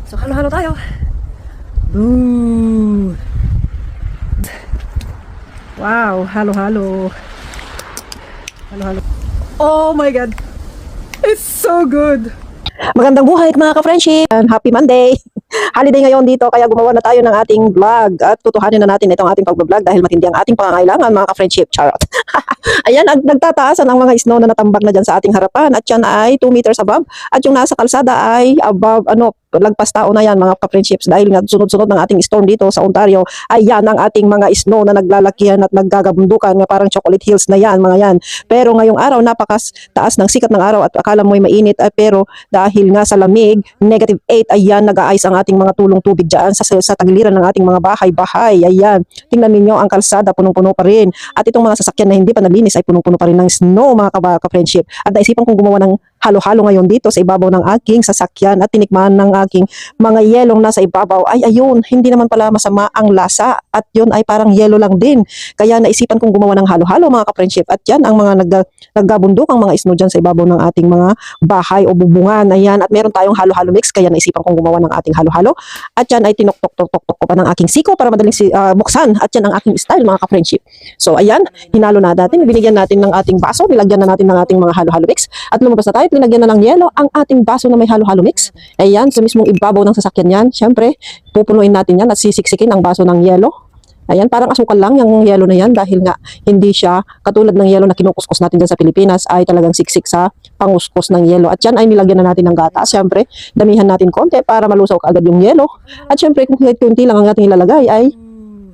So halo-halo tayo. Ooh. Wow, halo-halo. Halo-halo. Oh my God. It's so good. Magandang buhay mga ka-friendship. Happy Monday. Holiday ngayon dito kaya gumawa na tayo ng ating vlog at tutuhanin na natin itong ating pag-vlog dahil matindi ang ating pangangailangan mga ka-friendship. Charot. Ayan, nagtataasan ang mga snow na natambak na dyan sa ating harapan at yan ay 2 meters above at yung nasa kalsada ay above lagpas tao na yan mga ka-friendships dahil nga sunod-sunod ng ating storm dito sa Ontario ay yan ang ating mga snow na naglalakihan at naggagabundukan nga parang chocolate hills na yan mga yan. Pero ngayong araw napakas taas ng sikat ng araw at akala mo'y mainit pero dahil nga sa lamig -8 ayan nag-aayos ang ating mga tulong tubig dyan sa tagiliran ng ating mga bahay-bahay. Ayan, tingnan ninyo ang kalsada punong-puno pa rin at itong mga sasakyan na hindi pa nalinis ay punong-puno pa rin ng snow mga ka-friendship. At naisipan kong gumawa ng halo-halo ngayon dito sa ibabaw ng aking sasakyan at tinikman ng aking mga yelong nasa ibabaw ay ayun, hindi naman pala masama ang lasa at yun ay parang yelo lang din. Kaya naisipan kong gumawa ng halo-halo mga ka-friendship at yan ang mga naggabundok ang mga snow dyan sa ibabaw ng ating mga bahay o bubungan. Ayan, at meron tayong halo-halo mix kaya naisipan kong gumawa ng ating halo-halo at yan ay tinuktok-tok-tok ko pa ng aking siko para madaling buksan at yan ang aking style mga ka-friendship. So ayan, hinalo na natin, binigyan natin ng ating baso, nilagyan na natin ng ating mga halo-halo mix at lumabas na tayo. Pinagyan na ng yelo ang ating baso na may halo-halo mix. Ayan, sa mismong ibabaw ng sasakyan yan. Siyempre, pupunuin natin yan at sisiksikin ang baso ng yelo. Ayan, parang asukal lang yung yelo na yan dahil nga hindi siya katulad ng yelo na kinukuskus natin dyan sa Pilipinas ay talagang siksik sa panguskus ng yelo. At yan ay nilagyan na natin ng gatas. Siyempre, damihan natin konti para malusaw kaagad yung yelo. At siyempre, kung kunti lang ang ating ilalagay ay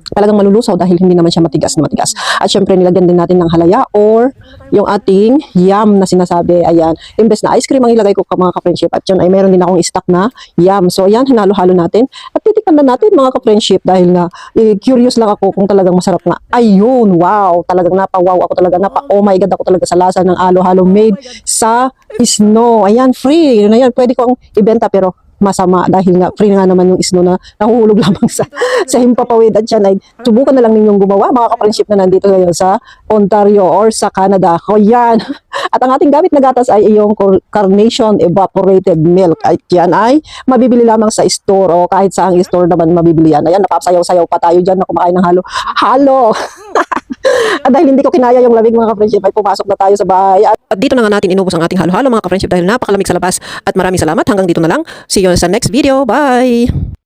talagang malulusaw dahil hindi naman siya matigas na matigas. At syempre nilagyan din natin ng halaya or yung ating yam na sinasabi. Ayan, imbes na ice cream ang ilagay ko mga ka-friendship at yun ay meron din akong stock na yam. So ayan, hinalo-halo natin at titikman na natin mga ka-friendship dahil nga curious lang ako kung talagang masarap na. Ayun, wow, talagang napa-wow ako talaga. Oh my God ako talaga sa lasa ng halo-halo made sa snow. Ayan, free. Yun na yan, pwede kong ibenta pero masama dahil nga free nga naman yung snow na nahuhulog lamang sa himpapawid at yan ay subukan na lang ninyong gumawa mga ka-friendship na nandito ngayon sa Ontario or sa Canada. O yan. At ang ating gamit na gatas ay yung Carnation Evaporated Milk. At yan ay mabibili lamang sa store o kahit saang store naman mabibili yan. Ayan, napapasayaw-sayaw pa tayo dyan na kumakain ng halo. At dahil hindi ko kinaya yung lamig mga ka-friendship ay pumasok na tayo sa bahay. At dito na nga natin inubos ang ating halo-halo mga ka-friendship dahil napakalamig sa labas. At maraming salamat. Hanggang dito na lang. See you sa next video. Bye!